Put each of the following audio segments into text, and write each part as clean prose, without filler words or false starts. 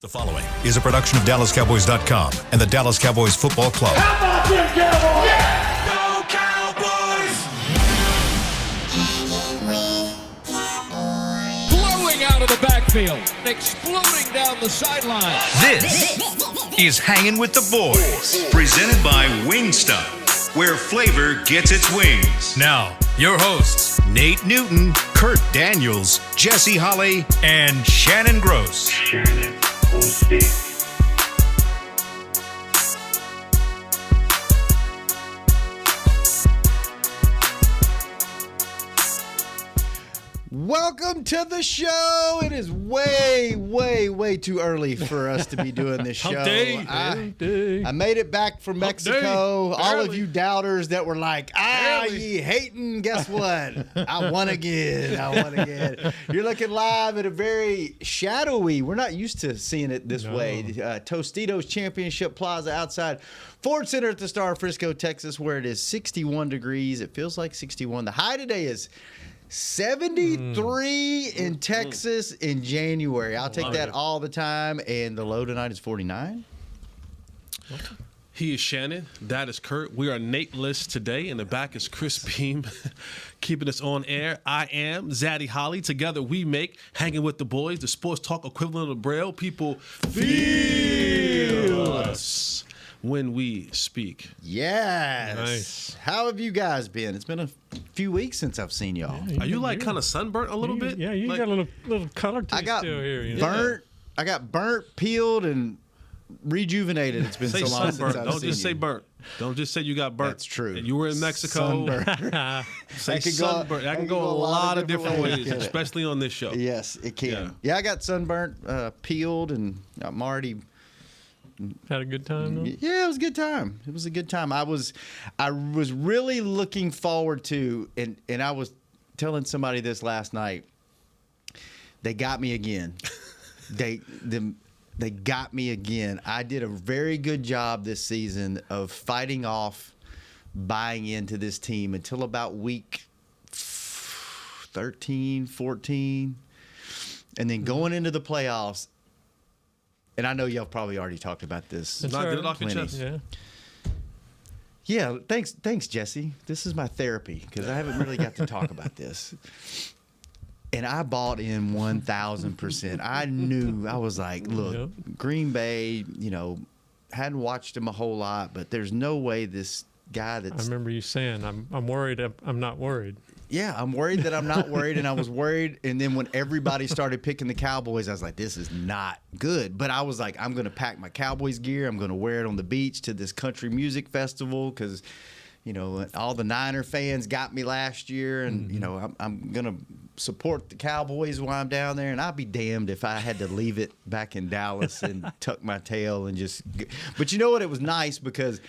The following is a production of DallasCowboys.com and the Dallas Cowboys Football Club. How about them Cowboys? Yeah! Go Cowboys! Blowing out of the backfield, exploding down the sideline. This is Hangin' with the Boys, presented by Wingstop, where flavor gets its wings. Now, your hosts, Nate Newton, Kurt Daniels, Jesse Holley, and Shannon Gross. Welcome to the show. It is way too early for us to be doing this show. I made it back from Mexico. All of you doubters that were like, ye hating, guess what? I won again. You're looking live at a very shadowy, we're not used to seeing it this way, Tostitos Championship Plaza outside Ford Center at the Star, Frisco, Texas, where it is 61 degrees. It feels like 61. The high today is 73 in Texas in January. I'll take that all the time. And the low tonight is 49. He is Shannon. That is Kurt. We are Nate-less today. In the back is Chris Beam, keeping us on air. I am Zaddy Holly. Together we make Hanging with the Boys, the sports talk equivalent of Braille. People feel us when we speak. Yes. Nice. How have you guys been? It's been a few weeks since I've seen y'all. Are you like kind of sunburnt a little bit? Yeah, you like, got a little color to I got still here. You know? burnt. I got burnt, peeled, and rejuvenated. It's been say so long sunburnt. since I've Don't seen just say you. burnt. Don't just say you got burnt. That's true. And you were in Mexico. Sunburnt. Say That could go- sunburnt. That can go a lot of different ways, especially on this show. Yes, it can. Yeah. Yeah, I got sunburnt, peeled, and I'm already. Had a good time, though? Yeah, it was a good time. It was a good time. I was really looking forward to, and I was telling somebody this last night. They got me again. They got me again. I did a very good job this season of fighting off buying into this team until about week 13, 14, and then going into the playoffs. And I know y'all probably already talked about this. That's Not all get right. it off your Plenty. chest. Yeah, thanks, Jesse. This is my therapy because I haven't really got to talk about this. And I bought in 1,000%. I knew, I was like, look, Green Bay, hadn't watched him a whole lot, but there's no way this guy I that's. remember you saying, I'm worried, I'm not worried. Yeah, I'm worried that I'm not worried, and I was worried. And then when everybody started picking the Cowboys, I was like, this is not good. But I was like, I'm going to pack my Cowboys gear. I'm going to wear it on the beach to this country music festival because, all the Niner fans got me last year. And, I'm going to support the Cowboys while I'm down there. And I'd be damned if I had to leave it back in Dallas and tuck my tail and just – but you know what? It was nice because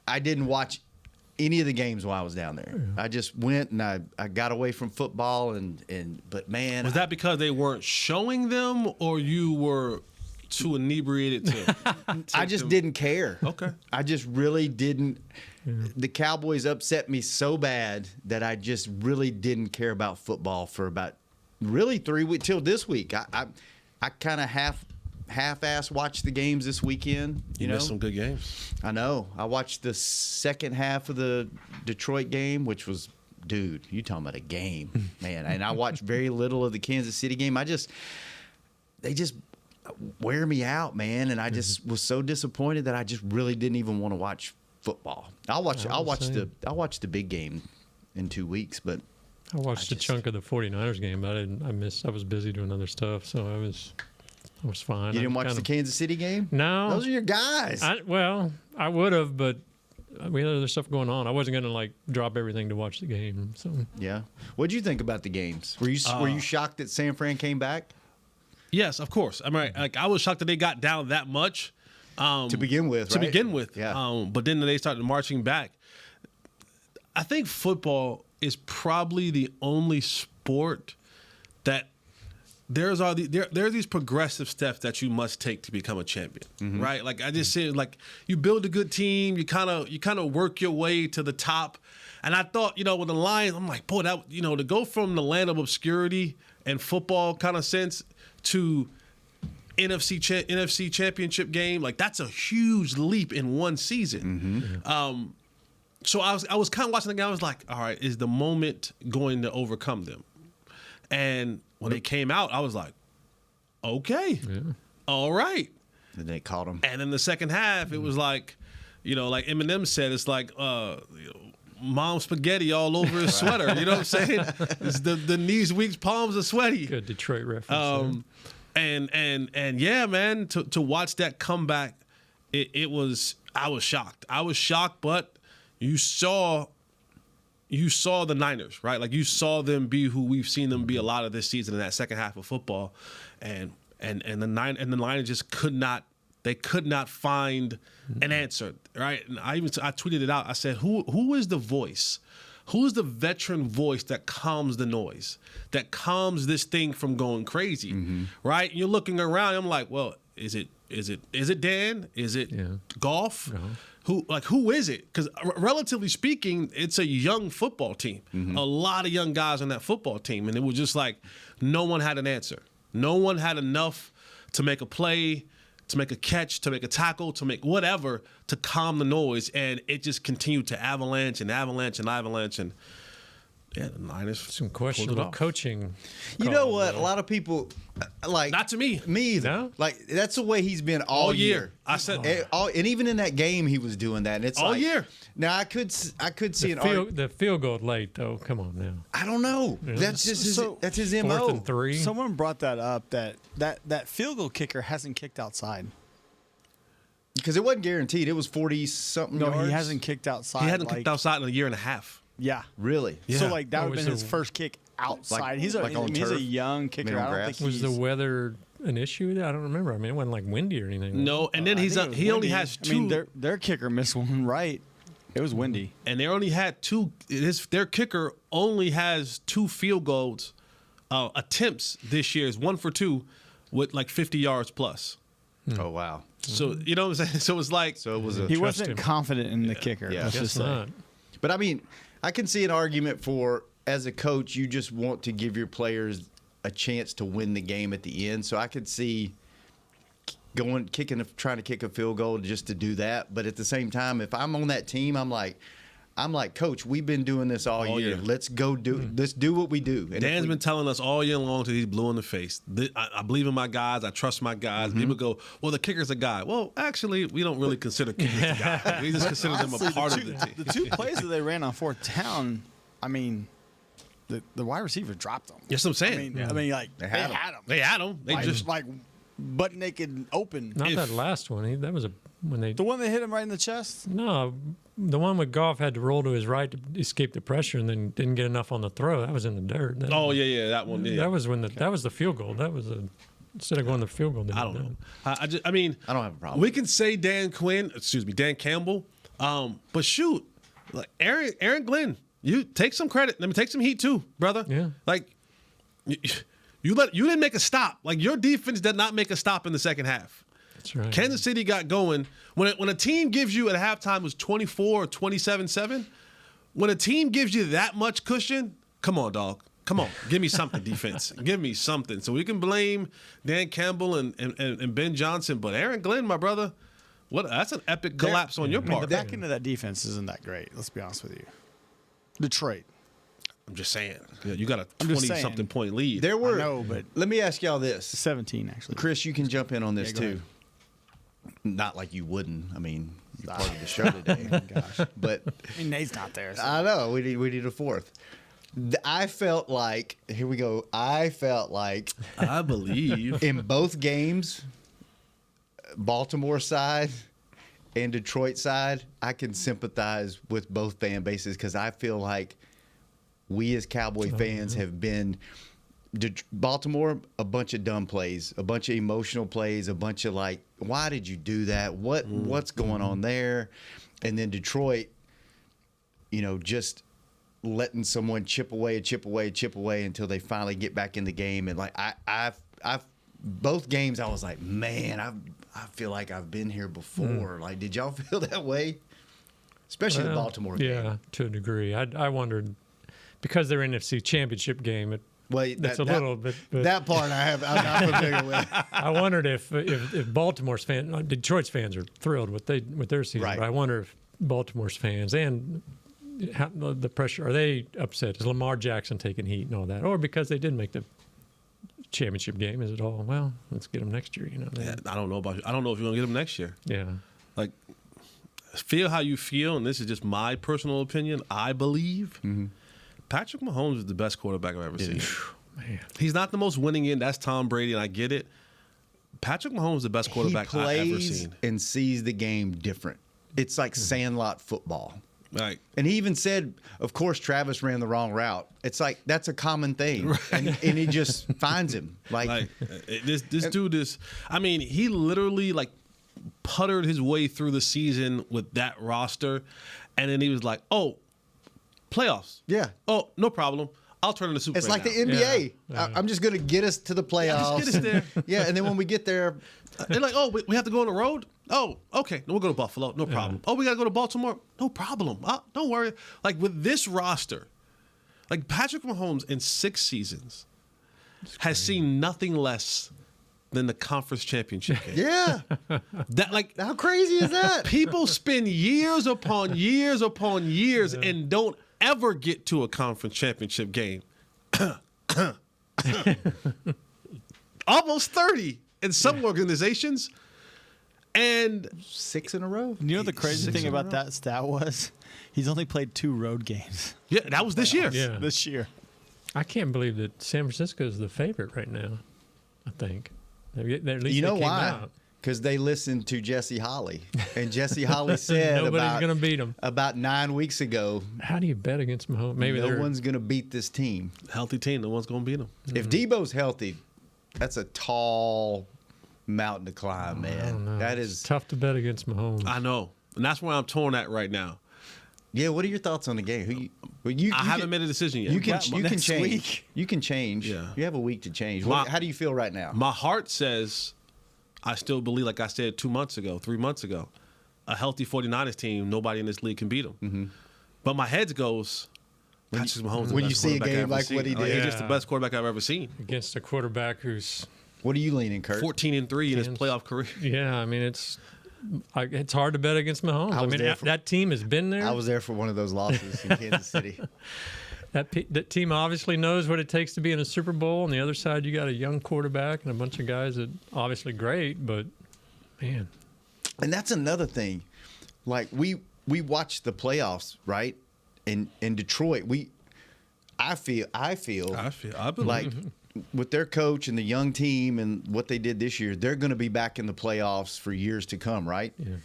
I didn't watch – any of the games while I was down there. I just went and I got away from football but man. Was that because they weren't showing them or you were too inebriated to I just didn't care. Okay. I just really didn't. The Cowboys upset me so bad that I just really didn't care about football for about really 3 weeks till this week. I kind of half-ass watched the games this weekend. You missed some good games. I know. I watched the second half of the Detroit game, which was, dude, you talking about a game, man. And I watched very little of the Kansas City game. They just wear me out, man. And I just was so disappointed that I just really didn't even want to watch football. I'll watch the big game in 2 weeks, but I watched a chunk of the 49ers game, but I was busy doing other stuff, so I was fine. You didn't watch the Kansas City game? No. Those are your guys. I would have, but we had other stuff going on. I wasn't going to drop everything to watch the game. So yeah. What did you think about the games? Were you shocked that San Fran came back? Yes, of course. I mean, I was shocked that they got down that much. To begin with, right? Yeah. But then they started marching back. I think football is probably the only sport that there are these progressive steps that you must take to become a champion, right? Like I just said, like you build a good team, you kind of work your way to the top. And I thought, with the Lions, I'm like, boy, that to go from the land of obscurity and football kind of sense to NFC Championship game. Like that's a huge leap in one season. So I was kind of watching the game. I was like, all right, is the moment going to overcome them? And when they came out, I was like, okay, all right. And they caught him. And in the second half, it was like, like Eminem said, it's like mom spaghetti all over his sweater. You know what I'm saying? It's the knees weak, palms are sweaty. Good Detroit reference. And yeah, man, to watch that comeback, I was shocked. I was shocked, but you saw the Niners, right? Like you saw them be who we've seen them be a lot of this season in that second half of football, and the Niners just could not find an answer, right? And I tweeted it out. I said, who is the voice? Who is the veteran voice that calms the noise, that calms this thing from going crazy, right? And you're looking around. I'm like, well, is it Dan? Is it Goff? No. Who is it? Because relatively speaking, it's a young football team. A lot of young guys on that football team, and it was just like no one had an answer. No one had enough to make a play, to make a catch, to make a tackle, to make whatever to calm the noise, and it just continued to avalanche and yeah, the Niners Some questionable coaching. You know what? A lot of people like Not to me. Me either. No? Like that's the way he's been all year. I said And even in that game, he was doing that. And it's all like, year. Now I could see The field goal late though. Come on now. I don't know. That's just that's his Fourth mo. and 3. Someone brought that up that field goal kicker hasn't kicked outside. Because it wasn't guaranteed. It was 40 something. No, yards. he hasn't kicked outside. He hadn't kicked outside in a year and a half. Yeah. Really. So like that Oh, would have was been his the- first kick outside. He's a on he's a turf? young kicker. I mean, on I don't grass? think Was he's the weather an issue? I don't remember. I mean, it wasn't like windy or anything. No, and then I he think it was only windy. has two. I mean, their kicker missed one right. It was windy. and they only had two. Their kicker only has 2 field goals attempts this year. Is 1 for 2 with like 50 yards plus. Oh wow. So you know what I'm saying. So it's like So it was a. He Trust wasn't him. confident in the kicker. Yeah. Let's Guess just say. not. But I mean, I can see an argument for as a coach, you just want to give your players a chance to win the game at the end. So I could see trying to kick a field goal just to do that. But at the same time, if I'm on that team, I'm like, Coach, we've been doing this all year. Let's go let's do what we do. And Dan's been telling us all year long till he's blue in the face. I believe in my guys. I trust my guys. People go, well, the kicker's a guy. Well, actually, we don't really consider kickers a guy. We just consider them a part of the team. The 2 plays that they ran on 4th down, I mean, the wide receiver dropped them. That's what I'm saying. I mean, like they had him. They had him. They Like, just like butt naked open. Not If- that last one. That was when they. The one that hit him right in the chest. No, the one with Goff had to roll to his right to escape the pressure and then didn't get enough on the throw. That was in the dirt. That, that one. Yeah. That was that was the field goal. That was instead of going the field goal. I don't know. I mean, I don't have a problem. We can say Dan Campbell, but shoot, like Aaron Glenn, you take some credit. Let me take some heat too, brother. Yeah. Like you didn't make a stop. Like your defense did not make a stop in the second half. That's right. Kansas City got going when a team gives you at halftime was 24 or 27-7. When a team gives you that much cushion, come on, dog. Come on, give me something, defense. Give me something. So we can blame Dan Campbell and Ben Johnson, but Aaron Glenn, my brother, that's an epic collapse on your I mean, part. the back end of that defense isn't that great. Let's be honest with you. Detroit. I'm just saying. You got a I'm just 20-something saying. point lead. There were. I know, but let me ask y'all this, 17 actually. Chris. You can jump in on this Yeah, go too. ahead. Not like you wouldn't. I mean, you're part of the show today. Gosh. But I mean, Nate's not there. So. I know we need a fourth. I felt like here we go. I felt like I believe. in both games, Baltimore side and Detroit side, I can sympathize with both fan bases because I feel like we as Cowboy fans have been Baltimore, a bunch of dumb plays, a bunch of emotional plays, a bunch of like, why did you do that? What's going on there? And then Detroit, just letting someone chip away until they finally get back in the game. And like I've both games, I was like, man, I feel like I've been here before. Like, did y'all feel that way? Especially the Baltimore game. Yeah, to a degree. I wondered because their NFC Championship game. Well, That's a little bit. But that part I'm not familiar with. I wondered if Baltimore's fans, Detroit's fans are thrilled with their season. Right. But I wonder if Baltimore's fans and the pressure, are they upset? Is Lamar Jackson taking heat and all that, or because they didn't make the championship game? Is it all, well, let's get them next year? Yeah, I don't know about you. I don't know if you're gonna get them next year. Yeah. Like, feel how you feel, and this is just my personal opinion. I believe Patrick Mahomes is the best quarterback I've ever seen. Man. He's not the most winning in. That's Tom Brady, and I get it. Patrick Mahomes is the best quarterback I've ever seen. And sees the game different. It's like Sandlot football. Like, And he even said, of course, Travis ran the wrong route. It's like, that's a common thing. Right. And he just finds him. Like this dude is, I mean, he literally like puttered his way through the season with that roster. And then he was like, oh, playoffs. Yeah. Oh, no problem. I'll turn into Super. It's like the now. NBA. Yeah. I'm just going to get us to the playoffs. Just get us there. Yeah, and then when we get there, They're like, oh, we have to go on the road? Oh, okay. We'll go to Buffalo. No problem. Oh, we got to go to Baltimore? No problem. Don't worry. Like, with this roster, like Patrick Mahomes in 6 seasons has seen nothing less than the conference championship game. yeah. That, like, How crazy is that? people spend years upon years upon years and don't ever get to a conference championship game. Almost 30 in some organizations. And 6 in a row. You know the crazy 6 thing in a about row. that stat was? He's only played 2 road games yeah, that was this year. Yeah. this year. I can't believe that San Francisco is the favorite right now. I think. At least You know they came why? out. Because they listened to Jesse Holly. And Jesse Holly said Nobody's gonna beat 'em. about 9 weeks ago, How do you bet against Mahomes? Maybe no they're one's going to beat this team. Healthy team, no one's going to beat them. If Debo's healthy, that's a tall mountain to climb, I don't man. know. That It's is, tough to bet against Mahomes. I know. And that's where I'm torn at right now. yeah. What are your thoughts on the game? You I haven't made a decision yet. You can Next change. week. You can change. Yeah. You have a week to change. My- How do you feel right now? My heart says, I still believe, like I said 2 months ago, 3 months ago, a healthy 49ers team, nobody in this league can beat them. Mm-hmm. But my head goes, Patrick Mahomes is the when you best see a quarterback I've game ever like seen. what he did. He's just the Yeah. best quarterback I've ever seen. Against a quarterback who's 'What are you leaning, Kurt? 14-3 in his Kansas. playoff career. yeah. I mean, it's hard to bet against Mahomes. I was mean, there for- that team has been there. I was there for one of those losses in Kansas City. That team obviously knows what it takes to be in a Super Bowl. On the other side, you got a young quarterback and a bunch of guys that obviously great, but man, And that's another thing. Like we watched the playoffs, right? In Detroit, I feel I believe. like with their coach and the young team and what they did this year, they're going to be back in the playoffs for years to come, right? yeah.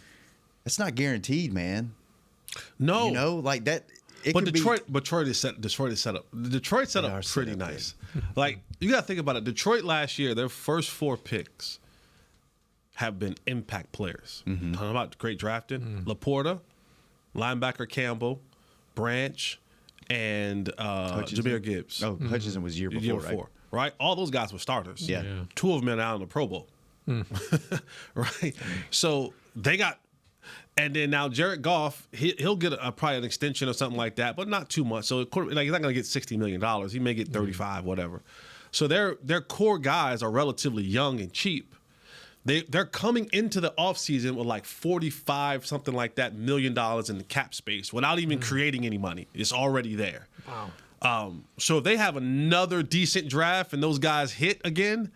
That's not guaranteed, man. No. You know, like that. It But could Detroit is set up. Detroit set They up are set pretty up nice. Like, you got to think about it. Detroit last year, their first 4 picks have been impact players. Mm-hmm. Talking about great drafting. Laporta, linebacker Campbell, Branch, and Jahmyr Gibbs. Oh, Hutchinson was year before, year right? before, right? All those guys were starters. Yeah. Yeah. 2 of them are out in the Pro Bowl. Right? So they got, and then now Jared Goff, he'll get probably an extension or something like that, but not too much. So like he's not going to get $60 million. He may get 35, whatever. So their core guys are relatively young and cheap. They're coming into the offseason with like 45, something like that, $1 million in the cap space without even creating any money. It's already there. Wow. So if they have another decent draft and those guys hit again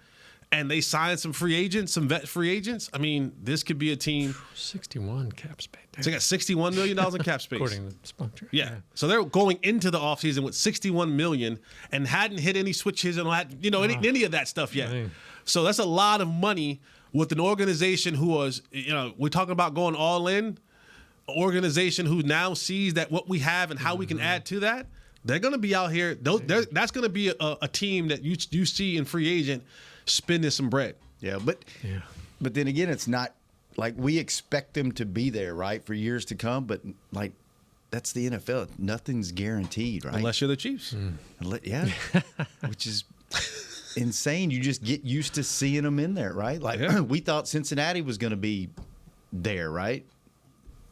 and they sign some free agents, some vet free agents, I mean, this could be a team. 61 cap space. So they got $61 million in cap space. According to the sponsor. Yeah. So they're going into the offseason with $61 million and hadn't hit any switches and any of that stuff yet. Dang. So that's a lot of money with an organization who was, we're talking about going all in, an organization who now sees that what we have and how we can add to that. They're going to be out here. That's going to be a team that you see in free agent spending some bread. Yeah, but then again, it's not like we expect them to be there, right, for years to come. But like that's the NFL. Nothing's guaranteed, right? Unless you're the Chiefs. Yeah, which is insane. You just get used to seeing them in there, right? Like Yeah. we thought Cincinnati was going to be there, right?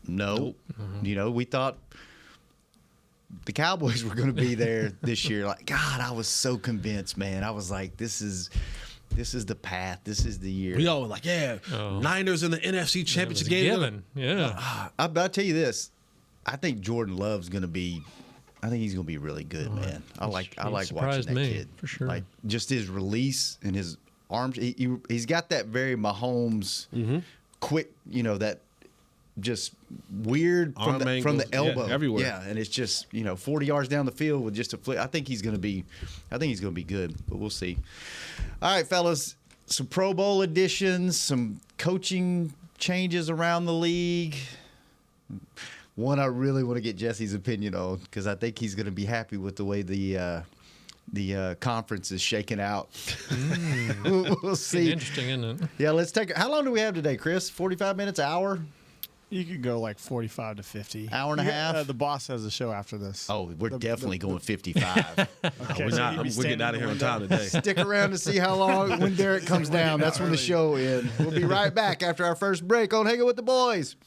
No, Nope. we thought the Cowboys were going to be there this year. Like, God, I was so convinced, man. I was like, this is the path. This is the year. We all were like, Niners in the NFC Championship game. Given. Yeah. I'll tell you this. I think Jordan Love's going to be. I think he's going to be really good, man. I like watching that kid for sure. Like just his release and his arms. He's got that very Mahomes quick. That just weird from the elbow everywhere. Yeah, and it's just 40 yards down the field with just a flip. I think he's going to be good, but we'll see. All right, fellas, some Pro Bowl additions, some coaching changes around the league. One I really want to get Jesse's opinion on because I think he's going to be happy with the way the conference is shaking out. We'll see. Interesting, isn't it? Yeah, let's take. How long do we have today, Chris? 45 minutes, hour? You could go like 45 to 50. Hour and a half? The boss has a show after this. Oh, we're definitely going 55. Okay, We're getting out of here on time today. Stick around to see how long when Derek comes down. That's when the show ends. We'll be right back after our first break on Hangin' with the Boys.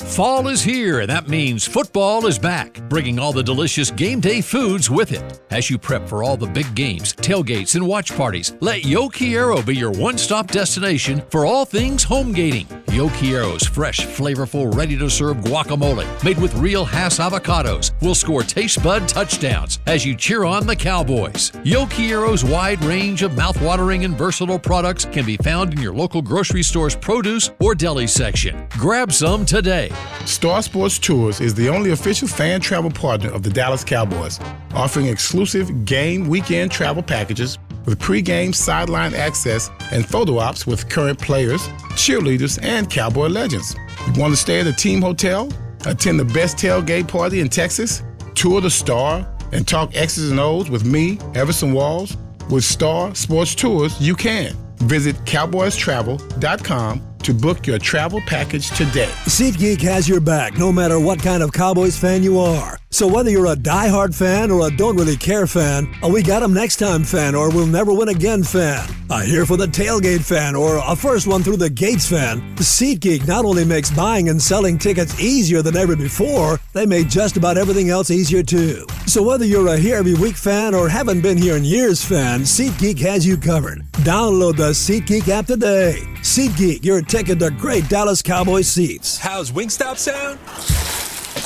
Fall is here, and that means football is back, bringing all the delicious game day foods with it. As you prep for all the big games, tailgates, and watch parties, let Yo Quiero be your one-stop destination for all things home gating. Yo Quiero's fresh, flavorful, ready-to-serve guacamole, made with real Hass avocados, will score taste bud touchdowns as you cheer on the Cowboys. Yo Quiero's wide range of mouth-watering and versatile products can be found in your local grocery store's produce or deli section. Grab some today. Star Sports Tours is the only official fan travel partner of the Dallas Cowboys, offering exclusive game weekend travel packages with pre-game sideline access and photo ops with current players, cheerleaders, and Cowboy legends. You want to stay at a team hotel, attend the best tailgate party in Texas, tour the Star, and talk X's and O's with me, Everson Walls? With Star Sports Tours, you can. Visit cowboystravel.com to book your travel package today. SeatGeek has your back no matter what kind of Cowboys fan you are. So whether you're a diehard fan or a don't really care fan, a we got 'em next time fan or we'll never win again fan, a here for the tailgate fan or a first one through the gates fan, SeatGeek not only makes buying and selling tickets easier than ever before, they made just about everything else easier too. So whether you're a here every week fan or haven't been here in years fan, SeatGeek has you covered. Download the SeatGeek app today. SeatGeek, your ticket to great Dallas Cowboys seats. How's Wingstop sound?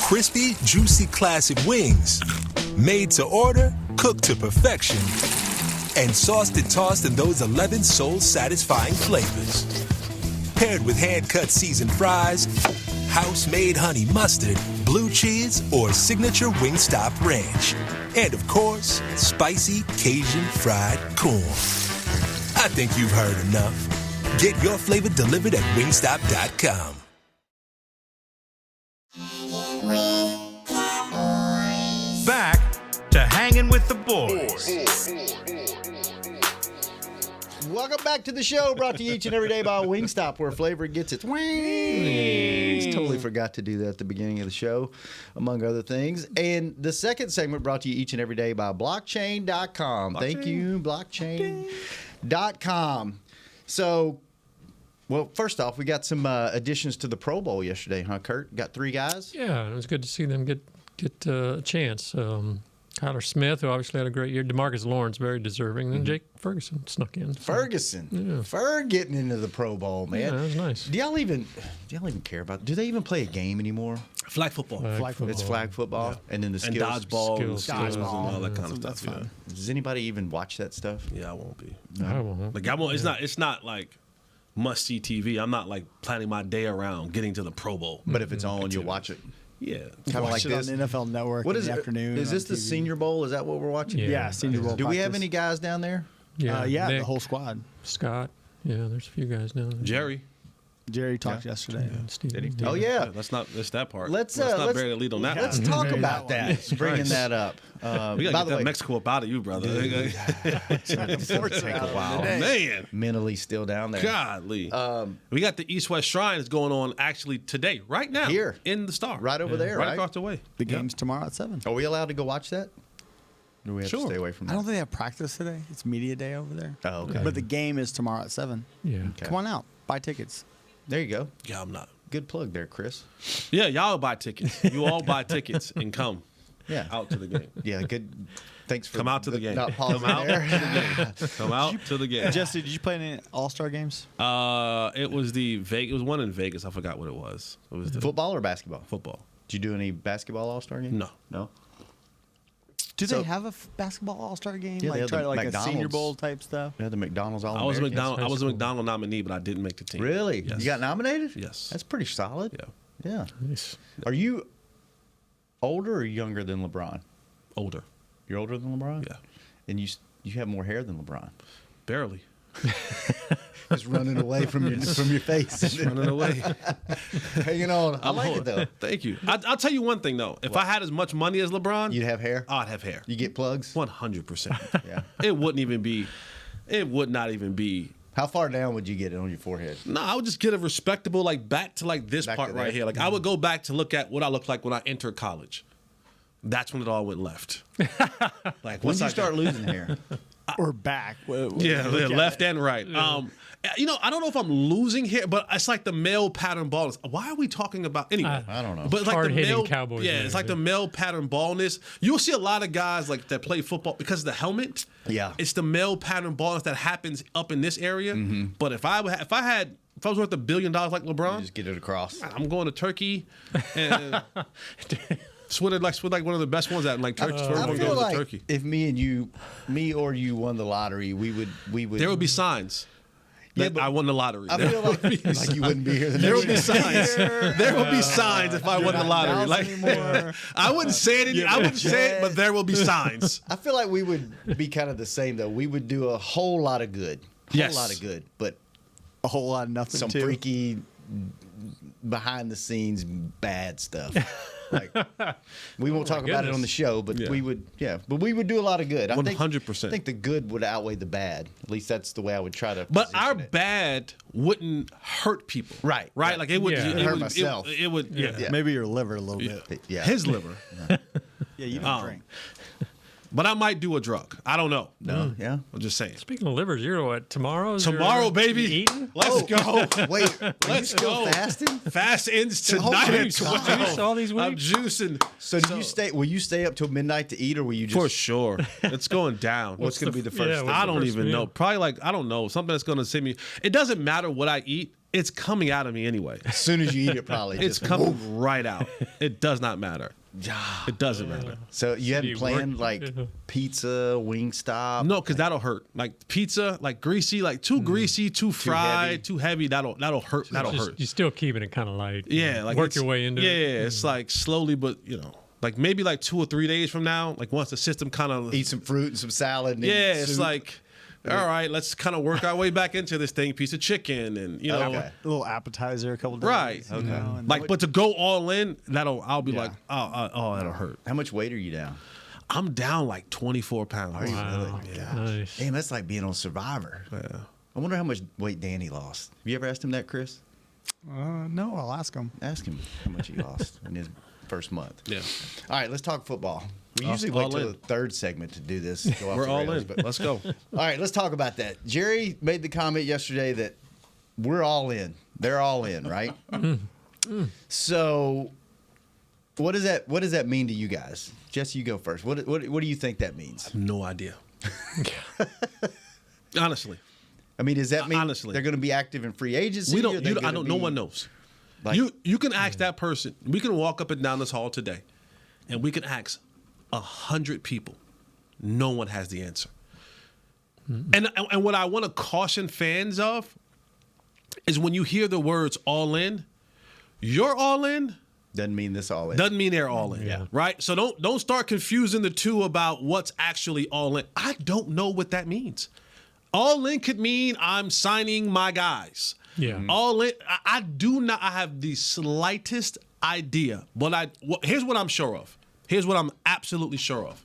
Crispy, juicy, classic wings. Made to order, cooked to perfection. And sauced and tossed in those 11 soul-satisfying flavors. Paired with hand-cut seasoned fries, house-made honey mustard, blue cheese, or signature Wingstop ranch. And of course, spicy Cajun fried corn. I think you've heard enough. Get your flavor delivered at wingstop.com. Back to Hanging with the Boys. Welcome back to the show, brought to you each and every day by Wingstop, where flavor gets its wings. Totally forgot to do that at the beginning of the show, among other things. And the second segment brought to you each and every day by blockchain.com. Thank you, blockchain.com. So, well, first off, we got some additions to the Pro Bowl yesterday, huh, Kurt? Got 3 guys? Yeah, it was good to see them get a chance. Kyler Smith, who obviously had a great year. DeMarcus Lawrence, very deserving. And then Jake Ferguson snuck in. Ferguson. Yeah. Ferg getting into the Pro Bowl, man. Yeah, that was nice. Do y'all even care about? Do they even play a game anymore? Flag football. It's flag football, Yeah. and then the And skills. dodgeball and skills. and all that kind of That's stuff. fun. Does anybody even watch that stuff? Yeah, I won't be. I won't. Like I won't. It's not like must see TV. I'm not like planning my day around getting to the Pro Bowl. But if it's on, you'll watch it. Yeah. Kind of like Watch it this. on the NFL Network What in is the it? afternoon. Is this on the TV. Senior Bowl? Is that what we're watching? Yeah, Senior Bowl. Do we have practice. any guys down there? Yeah, The Nick, whole squad. Scott. Yeah, there's a few guys down there. Jerry. Jerry talked yesterday. Steve. Did he? Oh yeah. That's that part. Let's not bury the lead on that. Let's one. talk Bury about that that. Bringing that up. We By gotta the get that way, Mexico up out of you, brother. it's gonna take a while. Man. Mentally still down there. Godly. We got the East-West Shrines going on actually today, right now. Here. In the Star. Right over there, right? across the way. The game's tomorrow at 7. Are we allowed to go watch that? Or do we have to Sure. stay away from that? I don't think they have practice today. It's media day over there. Oh, okay. But the game is tomorrow at 7. Yeah. Okay. Come on out. Buy tickets. There you go. Yeah, I'm not. Good plug there, Chris. Yeah, y'all buy tickets. You all buy tickets and come. Yeah. out to the game. Yeah, good. Thanks for Come out to the game. Not pausing Come out there. to the game. Come out to the game. Jesse, did you play any All-Star games? It was it was one in Vegas. I forgot what it was. It was the Football or basketball? football. Did you do any basketball All-Star games? No. No. Do So- they have a basketball All-Star game? Yeah, they like had try the like a McDonald's. Senior Bowl type stuff? We had the McDonald's All. I was a McDonald. I high was a school. McDonald nominee, but I didn't make the team. Really? Yes. You got nominated? Yes. That's pretty solid. Yeah. Yeah. Nice. Are you older or younger than LeBron? Older. You're older than LeBron? Yeah. And you have more hair than LeBron. Barely. Just running away from your face. Just running away. Hanging on. I like it though. Thank you. I'll tell you one thing though. If I had as much money as LeBron, You'd have hair? I'd have hair. You get plugs? 100%. Yeah. It wouldn't even be. It would not even be. How far down would you get it on your forehead? No, I would just get a respectable back to this Back part to right there? here. I would go back to look at what I looked like when I entered college. That's when it all went left. When once did you I start losing hair? Or back? Yeah, left and right. I don't know if I'm losing here, but it's like the male pattern baldness. Why are we talking about anyway? I don't know. But it's like the Hard-hitting male Cowboys Yeah, man, it's like yeah. the male pattern baldness. You'll see a lot of guys like that play football because of the helmet. Yeah. it's the male pattern baldness that happens up in this area. But if I was worth $1 billion like LeBron, Just get it across. I'm going to Turkey and. Switted like one of the best ones at like Turkey. I feel like Turkey. if me or you won the lottery, we would. There would be signs Yeah, that but I won the lottery. I feel like you wouldn't be here. There will be signs. There will be signs if I won the lottery. Like anymore. I wouldn't say it. I wouldn't say it, but there will be signs. I feel like we would be kind of the same though. We would do a whole lot of good. Yes. Lot of good, but A whole lot of nothing. some too. freaky behind the scenes bad stuff. Like we won't talk about it on the goodness. show, but Yeah. we would do a lot of good. I think 100%. I think the good would outweigh the bad. At least that's the way I would try to. But position our it. bad wouldn't hurt people. Right. Right. Like it would. Yeah. It Hurt would. myself. It would. Yeah. Yeah. Maybe your liver a little bit. Yeah. His liver. Yeah, you don't drink. But I might do a drug. I don't know. No. Yeah. I'm just saying. Speaking of livers, you're what? Tomorrow's Tomorrow, baby. Eating? Let's go. Wait. Are you Let's still go. fasting? Fast ends Oh tonight my at God. 12. Juice all these I'm weeks? juicing. So do you stay? Will you stay up till midnight to eat, or will you just? For sure. It's going down. What's going to be the first? yeah, thing? what's I the don't first even meal? know. Probably like, I don't know. Something that's going to send me. It doesn't matter what I eat. It's coming out of me anyway. As soon as you eat it, probably. It's just coming right out. It does not matter. It doesn't matter. So you hadn't you planned work- like pizza, Wingstop? No, because that'll hurt. Like pizza, like greasy, like too greasy, too fried, heavy. too heavy. That'll hurt. That'll Just- hurt. You're still keeping it kind of light. Yeah, like work it's- your way into it. Yeah, it's like slowly, but like maybe like 2 or 3 days from now, like once the system kind of Eat some fruit and some salad. And yeah, eat it's soup. like all right, let's kind of work our way back into this thing. Piece of chicken and Okay. A little appetizer, a couple days. Right. you know, and like, but to go all in, I'll be like, oh, that'll hurt. How much weight are you down? I'm down like 24 pounds. Are you Wow. really? Nice. Damn, that's like being on Survivor. Yeah. I wonder how much weight Danny lost. Have you ever asked him that, Chris? no, I'll ask him. Ask him how much he lost in his first month. Yeah. All right, let's talk football. We usually all wait till in. the third segment to do this. Go off We're the all rails, in. but Let's go. all right, let's talk about that. Jerry made the comment yesterday that we're all in. They're all in, right? So, what does that mean to you guys? Jesse, you go first. What do you think that means? No idea. Honestly, I mean, does that mean Honestly. they're going to be active in free agency? we Are don't. they I gonna don't. No be- one knows. Like- You can ask that person. We can walk up and down this hall today, and we can ask 100 people. No one has the answer. And what I want to caution fans of is when you hear the words "all in," you're all in. Doesn't mean this all in. Doesn't mean they're all in. Yeah. Right? So don't start confusing the two about what's actually all in. I don't know what that means. All in could mean I'm signing my guys. Yeah. All in. I do not. I have the slightest idea. But here's what I'm sure of. Here's what I'm absolutely sure of.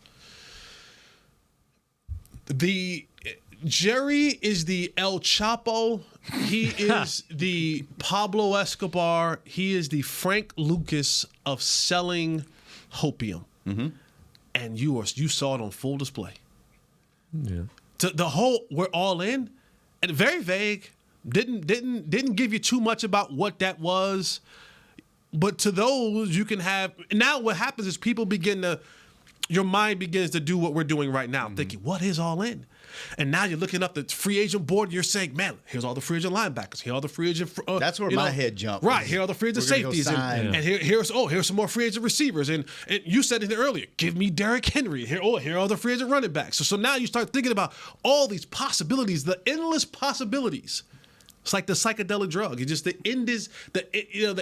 Jerry is the El Chapo. He is the Pablo Escobar. He is the Frank Lucas of selling hopium. Mm-hmm. And you saw it on full display. Yeah. The whole we're all in, and very vague. Didn't give you too much about what that was. But to those you can have now. What happens is people begin to your mind begins to do what we're doing right now, thinking, what is all in? And now you're looking up the free agent board and you're saying, man, here's all the free agent linebackers. Here are all the free agent. That's where my head jumped. Right. Here are the free agent safeties. And here's some more free agent receivers. And you said it earlier, give me Derrick Henry. Here are the free agent running backs. So now you start thinking about all these possibilities, the endless possibilities. It's like the psychedelic drug. It's just the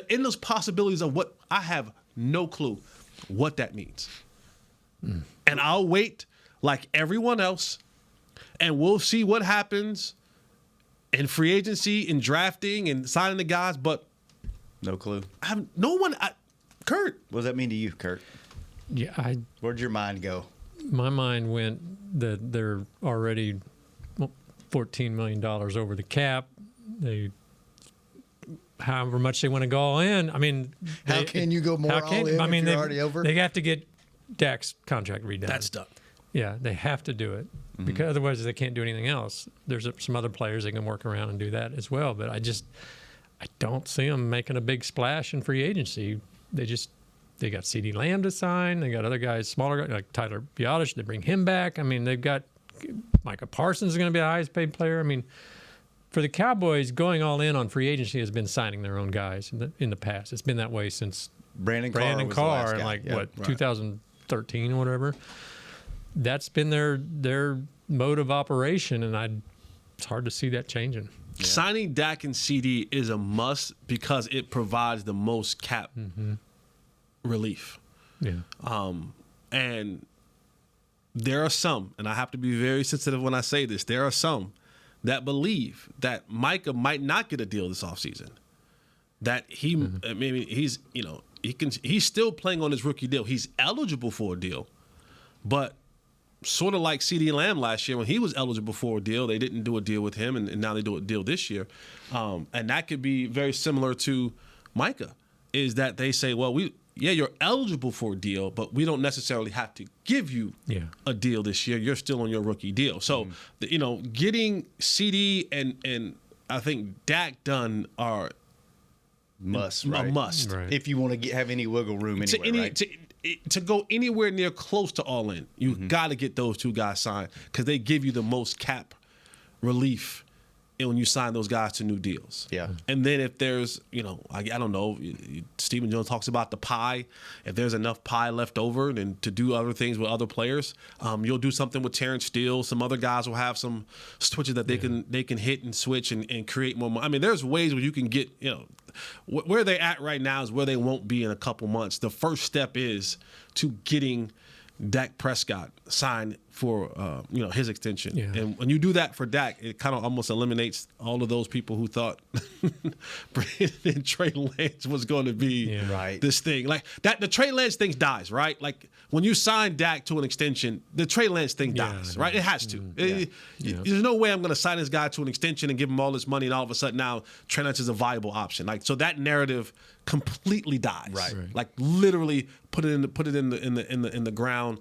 endless possibilities of what I have no clue what that means. And I'll wait like everyone else, and we'll see what happens in free agency, in drafting, and signing the guys. But no clue. Kurt. What does that mean to you, Kurt? Yeah, Where'd your mind go? My mind went that they're already $14 million over the cap. However much they want to go all in. I mean, how can you go more all in? I mean, if you're already over. They have to get Dak's contract redone. That's done. Yeah, they have to do it because otherwise they can't do anything else. There's some other players they can work around and do that as well. But I don't see them making a big splash in free agency. They got CeeDee Lamb to sign. They got other guys, smaller guys like Tyler Biotish. They bring him back. I mean, they've got Micah Parsons is going to be the highest paid player. I mean, for the Cowboys, going all in on free agency has been signing their own guys in the past. It's been that way since Brandon Carr in 2013 or whatever. That's been their mode of operation, and it's hard to see that changing. Yeah. Signing Dak and CeeDee is a must because it provides the most cap relief. Yeah. And there are some, and I have to be very sensitive when I say this, there are some that believe that Micah might not get a deal this offseason. That he's still playing on his rookie deal. He's eligible for a deal, but sort of like CeeDee Lamb last year when he was eligible for a deal, they didn't do a deal with him, and now they do a deal this year. And that could be very similar to Micah, is that they say, well, you're eligible for a deal, but we don't necessarily have to give you a deal this year. You're still on your rookie deal. So, getting CeeDee and I think Dak done are a must. Right. If you want to have any wiggle room anywhere, to go anywhere near close to all in, you've got to get those two guys signed because they give you the most cap relief when you sign those guys to new deals. Yeah. And then if there's, I don't know, Stephen Jones talks about the pie. If there's enough pie left over then to do other things with other players, you'll do something with Terrence Steele. Some other guys will have some switches that they can hit and switch and create more money. I mean, there's ways where you can get, where they're at right now is where they won't be in a couple months. The first step is to getting Dak Prescott signed for his extension. Yeah. And when you do that for Dak, it kind of almost eliminates all of those people who thought Trey Lance was going to be this thing. Like that, the Trey Lance thing dies, right? Like when you sign Dak to an extension, the Trey Lance thing dies, right? It has to. There's no way I'm going to sign this guy to an extension and give him all this money, and all of a sudden now Trey Lance is a viable option. Like so that narrative completely dies. Right. Like literally put it in the ground,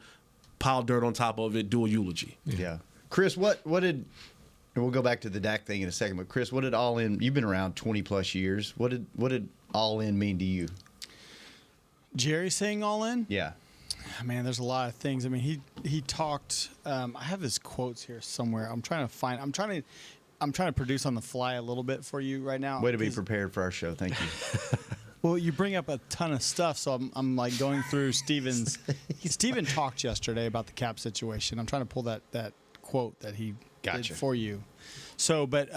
pile dirt on top of it, do a eulogy. Yeah. Chris, what did, and we'll go back to the Dak thing in a second, but Chris, what did all in, you've been around 20 plus years. What did all in mean to you? Jerry saying all in? Yeah. Man, there's a lot of things. I mean, he talked, I have his quotes here somewhere. I'm trying to produce on the fly a little bit for you right now. Way to be prepared for our show. Thank you. Well, you bring up a ton of stuff, so I'm like going through Steven talked yesterday about the cap situation. I'm trying to pull that quote that he did for you. So, but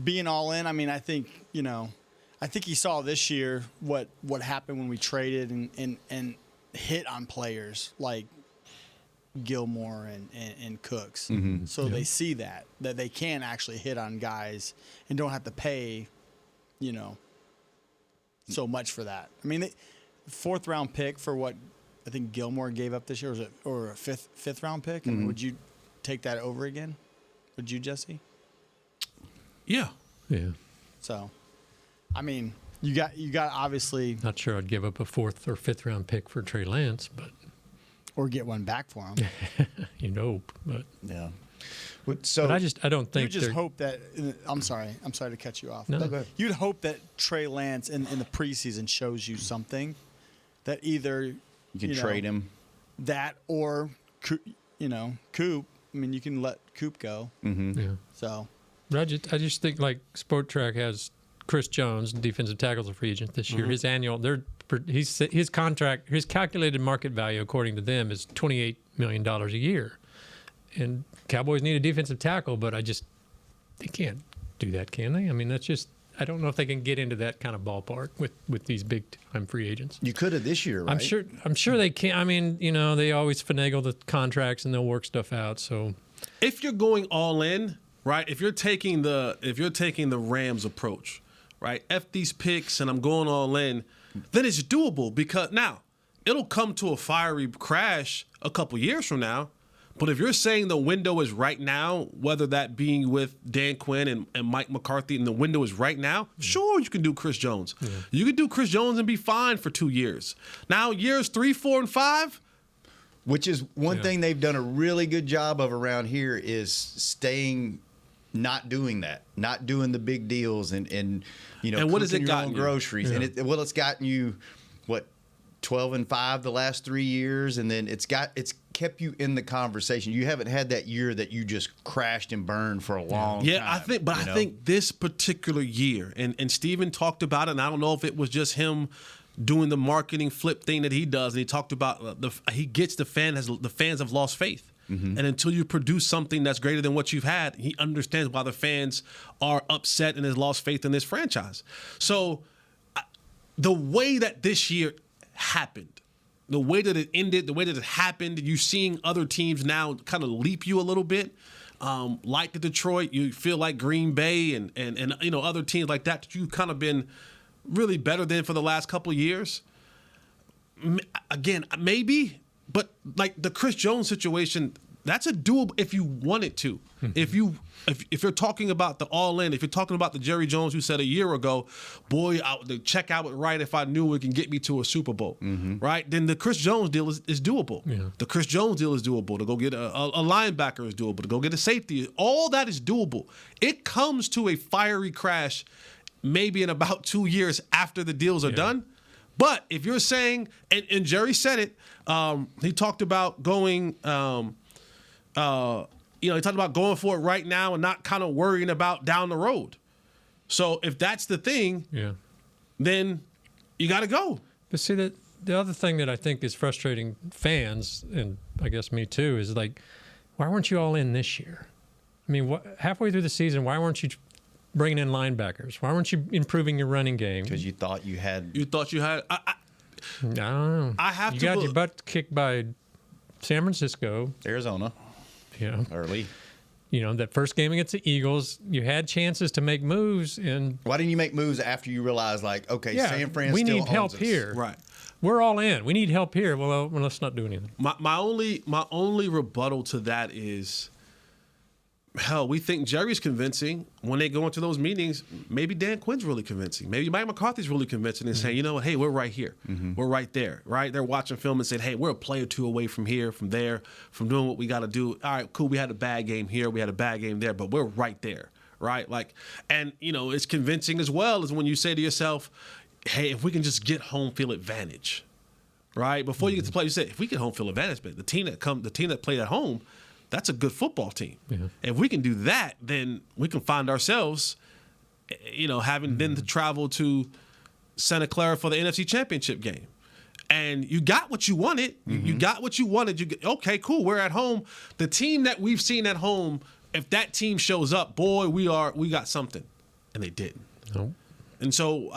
being all in, I mean, I think he saw this year what happened when we traded and hit on players like Gilmore and Cooks. Mm-hmm. So they see that they can actually hit on guys and don't have to pay, so much for that. I mean, fourth round pick for what I think Gilmore gave up this year, or a fifth round pick. Mm-hmm. I mean, would you take that over again? Would you, Jesse? Yeah. So, I mean, you got obviously. Not sure I'd give up a fourth or fifth round pick for Trey Lance, but or get one back for him. But yeah. So but I don't think you just hope that. I'm sorry to cut you off. No, go ahead. You'd hope that Trey Lance in the preseason shows you something that either you can trade him. that or Coop. I mean, you can let Coop go. Yeah. So, But I just think like Sport Track has Chris Jones, defensive tackles a free agent this year. His annual, his contract, his calculated market value according to them is $28 million a year. And Cowboys need a defensive tackle, but they can't do that, can they? I mean, that's just. I don't know if they can get into that kind of ballpark with these big time free agents. You could have this year, right? I'm sure they can. I mean, they always finagle the contracts and they'll work stuff out. So if you're going all in, right? If you're taking the Rams approach, right? F these picks and I'm going all in, then it's doable because now it'll come to a fiery crash a couple years from now. But if you're saying the window is right now, whether that being with Dan Quinn and Mike McCarthy, and the window is right now, sure, you can do Chris Jones. Yeah. You can do Chris Jones and be fine for 2 years. Now, years 3, 4, and 5. Which is one thing they've done a really good job of around here is staying, not doing that, not doing the big deals and what has it gotten groceries. Yeah. And it's gotten you, 12-5 the last 3 years, and then it's kept you in the conversation. You haven't had that year that you just crashed and burned for a long time. Yeah, I think this particular year, and Steven talked about it, and I don't know if it was just him doing the marketing flip thing that he does, and he talked about he gets the fans have lost faith. Mm-hmm. And until you produce something that's greater than what you've had, he understands why the fans are upset and has lost faith in this franchise. So the way that this year happened, the way that it ended, the way that it happened, you seeing other teams now kind of leap you a little bit, like the Detroit, you feel like Green Bay and other teams like that you've kind of been really better than for the last couple of years. Again, maybe, but like the Chris Jones situation, that's a doable if you wanted to. Mm-hmm. If you're talking about the all-in, if you're talking about the Jerry Jones who said a year ago, boy, the check I would write if I knew it can get me to a Super Bowl, right? Then the Chris Jones deal is doable. Yeah. The Chris Jones deal is doable. To go get a linebacker is doable. To go get a safety, all that is doable. It comes to a fiery crash maybe in about 2 years after the deals are done. But if you're saying, and Jerry said it, he talked about going he talked about going for it right now and not kind of worrying about down the road. So if that's the thing, then you got to go. But see, that the other thing that I think is frustrating fans, and I guess me too, is like, why weren't you all in this year? I mean, halfway through the season, why weren't you bringing in linebackers? Why weren't you improving your running game? Because you thought you had. I don't know. You got your butt kicked by San Francisco, Arizona. Yeah, early. That first game against the Eagles, you had chances to make moves, and why didn't you make moves after you realized, like, okay, San Fran we still need help owns us. here, right? We're all in. We need help here. Well, let's not do anything. My only rebuttal to that is, hell, we think Jerry's convincing. When they go into those meetings, maybe Dan Quinn's really convincing. Maybe Mike McCarthy's really convincing and saying, hey, we're right here. Mm-hmm. We're right there, right? They're watching film and saying, hey, we're a play or two away from here, from there, from doing what we got to do. All right, cool, we had a bad game here, we had a bad game there, but we're right there, right? Like, and, it's convincing as well as when you say to yourself, hey, if we can just get home field advantage, right? Before you get to play, you say, if we get home field advantage, but the team that played at home, that's a good football team. Yeah. If we can do that, then we can find ourselves, having then to travel to Santa Clara for the NFC Championship game. And you got what you wanted. Mm-hmm. You got what you wanted. Okay, cool. We're at home. The team that we've seen at home, if that team shows up, boy, we got something. And they didn't. Nope. And so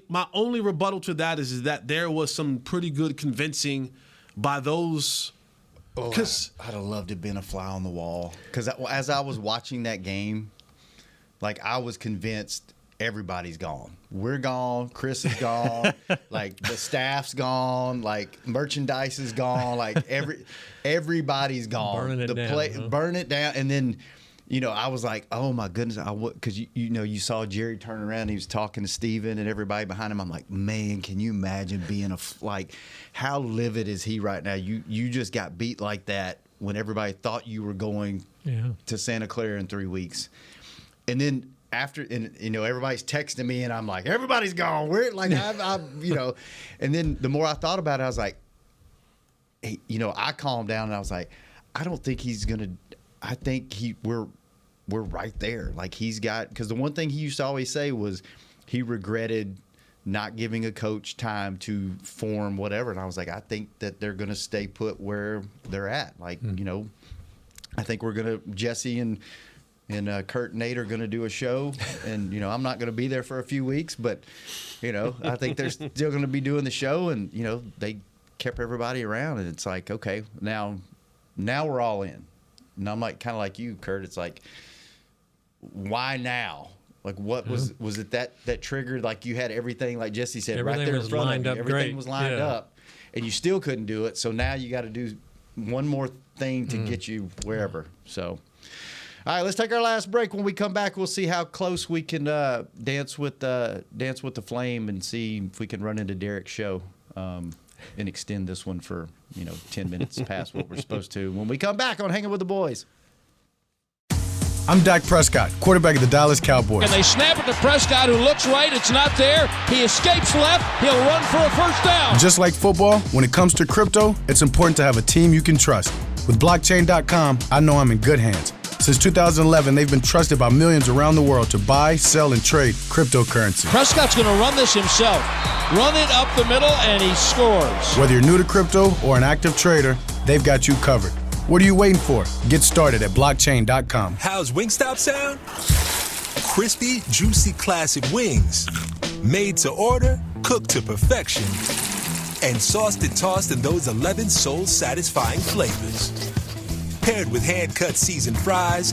my only rebuttal to that is that there was some pretty good convincing by those. I'd have loved to have been a fly on the wall. Because as I was watching that game, like, I was convinced everybody's gone. We're gone. Chris is gone. Like, the staff's gone. Like, merchandise is gone. Like, everybody's gone. Burn it down. And then, I was like, oh my goodness, because you saw Jerry turn around and he was talking to Steven and everybody behind him. I'm like, man, can you imagine being how livid is he right now? You just got beat like that when everybody thought you were going to Santa Clara in 3 weeks. And then everybody's texting me and I'm like, everybody's gone. We're like, and then the more I thought about it, I was like, I calmed down and I was like, I don't think he's gonna. I think we're right there. Like he's got, because the one thing he used to always say was he regretted not giving a coach time to form whatever. And I was like, I think that they're gonna stay put where they're at. Like I think we're gonna Jesse and Kurt and Nate are going to do a show, and I'm not going to be there for a few weeks, but I think they're still going to be doing the show, and they kept everybody around, and it's like, okay, now we're all in. And I'm like, kind of like you, Kurt. It's like, why now? Like, what was it that triggered? Like you had everything, like Jesse said, everything right there in front of you. Everything great. was lined up, and you still couldn't do it. So now you got to do one more thing to get you wherever. So. All right, let's take our last break. When we come back, we'll see how close we can dance with the flame and see if we can run into Derek's show and extend this one for 10 minutes past what we're supposed to. When we come back on Hanging with the Boys. I'm Dak Prescott, quarterback of the Dallas Cowboys. And they snap it to Prescott, who looks right. It's not there. He escapes left. He'll run for a first down. Just like football, when it comes to crypto, it's important to have a team you can trust. With blockchain.com, I know I'm in good hands. Since 2011, they've been trusted by millions around the world to buy, sell, and trade cryptocurrency. Prescott's going to run this himself. Run it up the middle, and he scores. Whether you're new to crypto or an active trader, they've got you covered. What are you waiting for? Get started at blockchain.com. How's Wingstop sound? Crispy, juicy, classic wings. Made to order, cooked to perfection. And sauced and tossed in those 11 soul-satisfying flavors. Paired with hand-cut seasoned fries,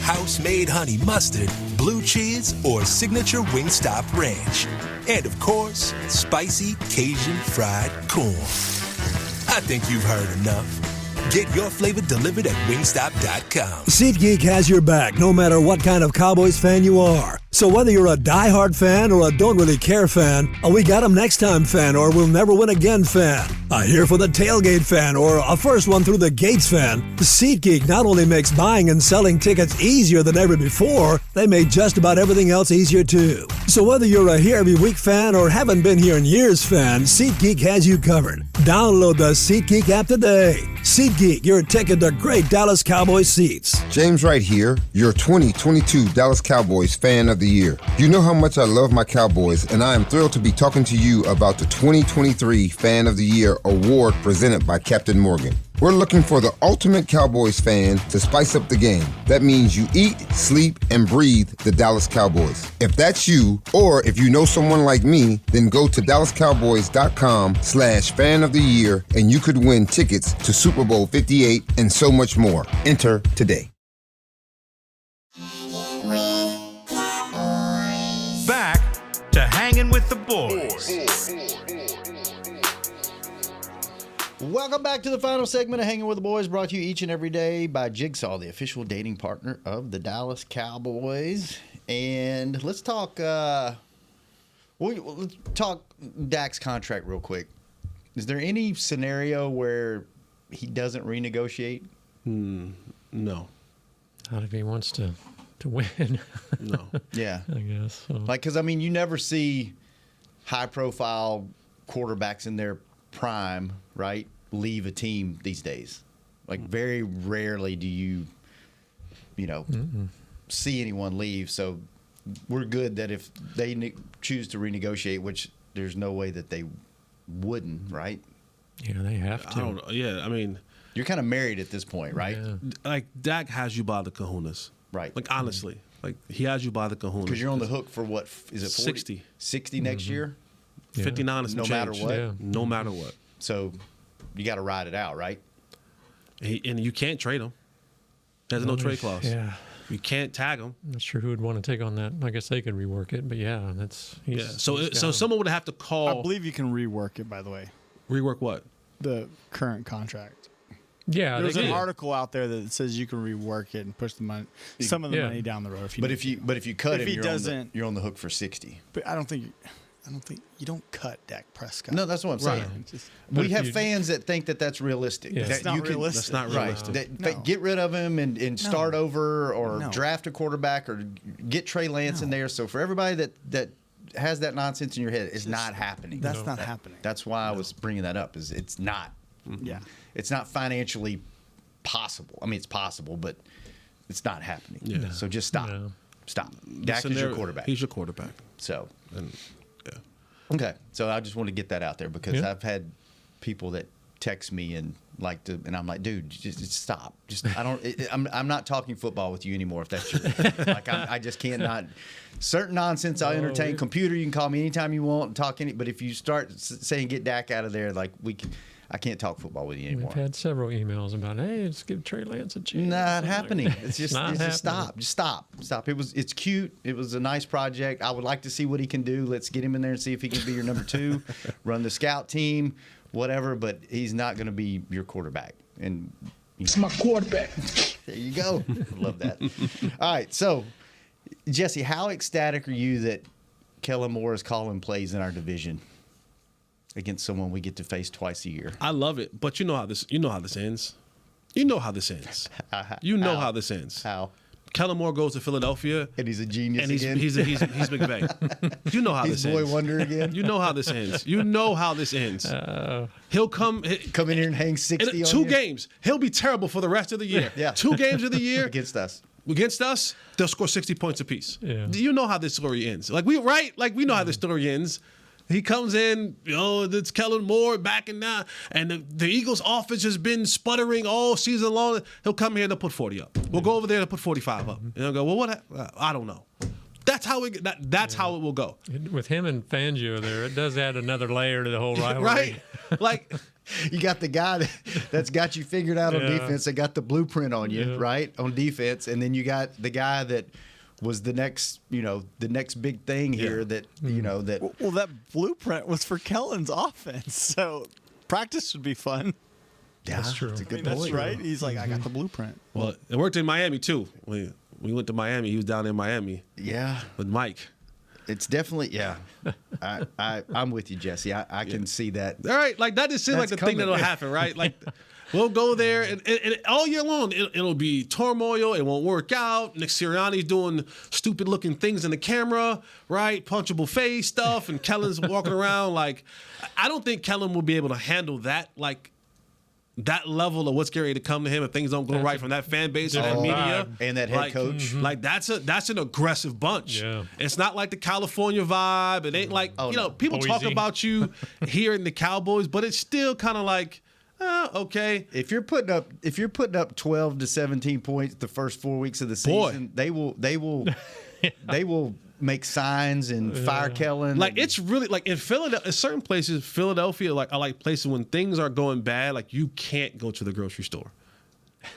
house-made honey mustard, blue cheese, or signature Wingstop ranch. And, of course, spicy Cajun fried corn. I think you've heard enough. Get your flavor delivered at Wingstop.com. SeatGeek has your back no matter what kind of Cowboys fan you are. So whether you're a diehard fan or a don't really care fan, a we got 'em next time fan or we'll never win again fan, a here for the tailgate fan or a first one through the gates fan, SeatGeek not only makes buying and selling tickets easier than ever before, they make just about everything else easier too. So whether you're a here every week fan or haven't been here in years fan, SeatGeek has you covered. Download the SeatGeek app today. SeatGeek, your ticket to great Dallas Cowboys seats. James Wright here, your 2022 Dallas Cowboys fan of the year. You know how much I love my Cowboys, and I am thrilled to be talking to you about the 2023 Fan of the Year award presented by Captain Morgan. We're looking for the ultimate Cowboys fan to spice up the game. That means you eat, sleep, and breathe the Dallas Cowboys. If that's you, or if you know someone like me, then go to DallasCowboys.com/fan of the year, and you could win tickets to Super Bowl 58 and so much more. Enter today. Back to Hanging with the Boys. Welcome back to the final segment of Hanging with the Boys, brought to you each and every day by Jigsaw, the official dating partner of the Dallas Cowboys. And let's talk let's talk Dak's contract real quick. Is there any scenario where he doesn't renegotiate? No. Not if he wants to win. No. Yeah. I guess. So. Like, because, I mean, you never see high-profile quarterbacks in their prime, right, leave a team these days. Like, very rarely do you see anyone leave. So we're good that if they choose to renegotiate, which there's no way that they wouldn't, right? Yeah, they have to. I don't know. Yeah, I mean, you're kind of married at this point, right? Yeah. Like, Dak has you by the kahunas. Right. Like, honestly. Like, he has you by the kahunas. Because you're on the hook for what? Is it 40? 60. 60 next year? Yeah. 59 is No matter what? Yeah. No matter what. So you got to ride it out, right? And you can't trade him. There's no trade clause. Yeah. You can't tag him. I'm not sure who would want to take on that. I guess they could rework it, but yeah, So someone would have to call. I believe you can rework it, by the way. Rework what? The current contract. Yeah, There's an article out there that says you can rework it and push the money, some of the money down the road. If you if you cut if him, you're on the hook for 60. But I don't think you don't cut Dak Prescott. No, that's what I'm saying. Right. We have fans that think that that's realistic. Yeah. That's not realistic. That's not realistic. That get rid of him and start over, or draft a quarterback, or get Trey Lance in there. So for everybody that has that nonsense in your head, it's not happening. That's not happening. That's why I was bringing that up. Is it's not Yeah. It's not financially possible. I mean, it's possible, but it's not happening. Yeah. So just stop. No. Stop. Dak is your quarterback. He's your quarterback. So, And, yeah. okay. So I just want to get that out there because Yeah. I've had people that text me and and I'm like, dude, just stop. Just I don't. I'm not talking football with you anymore. If that's your like, I just can't not. Certain nonsense I'll entertain. Computer, you can call me anytime you want and talk any. But if you start saying get Dak out of there, like I can't talk football with you anymore. We've had several emails about, hey, let's give Trey Lance a chance. Not happening. It's just not just stop. It's cute. It was a nice project. I would like to see what he can do. Let's get him in there and see if he can be your number 2, run the scout team, whatever. But he's not going to be your quarterback. And It's my quarterback. there you go. Love that. All right. So, Jesse, how ecstatic are you that Kellen Moore is calling plays in our division against someone we get to face twice a year? I love it, but you know how this ends. You know how this ends. You know how this ends. How? Kellen Moore goes to Philadelphia, And he's a genius and he's again. he's McVay. You know how He's this Boy ends. Wonder again. You know how this ends. You know how this ends. He'll come Come in here and hang 60 in on 2 you. games. He'll be terrible for the rest of the year. Yeah. 2 games of the year Against us. against us, they'll score 60 points apiece. Yeah. You know how this story ends. Like we know how this story ends. He comes in, it's Kellen Moore back and now, and the Eagles' offense has been sputtering all season long. He'll come here and they'll put 40 up. We'll go over there and put 45 up. And they'll go, well, what? I don't know. That's how how it will go. With him and Fangio there, it does add another layer to the whole rivalry. Right? Like, You got the guy that's got you figured out on Yeah. defense, that got the blueprint on you, Yeah. right? On defense. And then you got the guy that was the next big thing here that, that. Well, that blueprint was for Kellen's offense, so practice would be fun. Yeah, That's true. That's a good That's point. right. He's like, I got the blueprint. well, it worked in Miami too. We went to Miami. He was down in Miami Yeah. with Mike. It's definitely, yeah. I'm with you, Jesse. I can see that. All right, like that just seems like That's the thing coming. that'll happen, right? Like we'll go there, and all year long it'll be turmoil. It won't work out. Nick Sirianni's doing stupid looking things in the camera, right? Punchable face stuff, and Kellen's walking around like. I don't think Kellen will be able to handle that, like that level of what's getting ready to come to him if things don't go right from that fan base and that media And that head like, coach. Like that's an aggressive bunch. Yeah. It's not like the California vibe. It ain't like people talk Boise. about you here in the Cowboys, but it's still kind of like, okay. If you're putting up 12 to 17 points the first 4 weeks of the season, they will make signs and fire Kellen. Like it's really like in Philadelphia, certain places, Philadelphia, like are like places when things are going bad, like you can't go to the grocery store.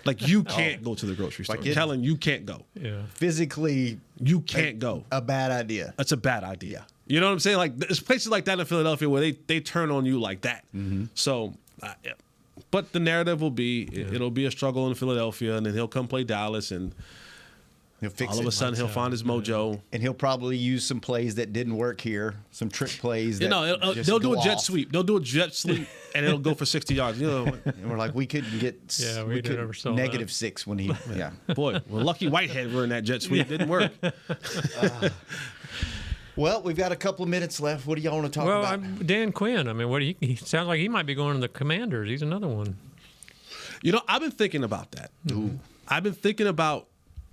Like you can't go to the grocery store. Like Kellen, you can't go. Yeah. physically, You can't go. a bad idea. That's a bad idea. You know what I'm saying? Like there's places like that in Philadelphia where they turn on you like that. So, yeah. But the narrative will be it'll be a struggle in Philadelphia, and then he'll come play Dallas, and He'll fix all of it. a sudden he'll find his mojo. And he'll probably use some plays that didn't work here, some trick plays. That just They'll do go a jet off. sweep. They'll do a jet sweep, and it'll go for 60 yards. You know, And we're like, we couldn't get Yeah, we never saw negative that. 6 when he, yeah. boy, well, Lucky Whitehead were in that jet sweep. Didn't work. Well, we've got a couple of minutes left. What do y'all want to talk Well, about? Dan Quinn. I mean, he sounds like he might be going to the Commanders. He's another one. You know, I've been thinking about that. I've been thinking about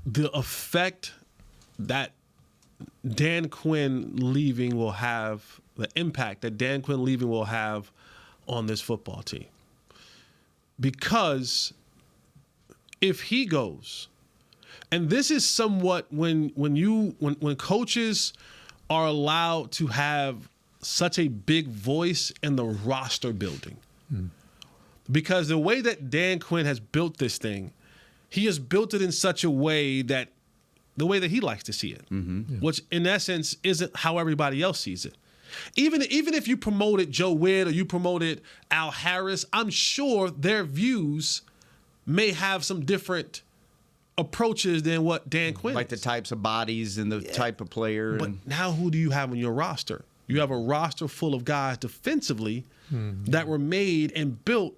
the effect that Dan Quinn leaving will have, the impact that Dan Quinn leaving will have on this football team. Because if he goes, and this is somewhat when coaches are allowed to have such a big voice in the roster building. Because the way that Dan Quinn has built this thing, he has built it in such a way that the way that he likes to see it, which in essence isn't how everybody else sees it. Even if you promoted Joe Witt or you promoted Al Harris, I'm sure their views may have some different approaches than what Dan Quinn Like the types of bodies and the type of player. But now who do you have on your roster? You have a roster full of guys defensively that were made and built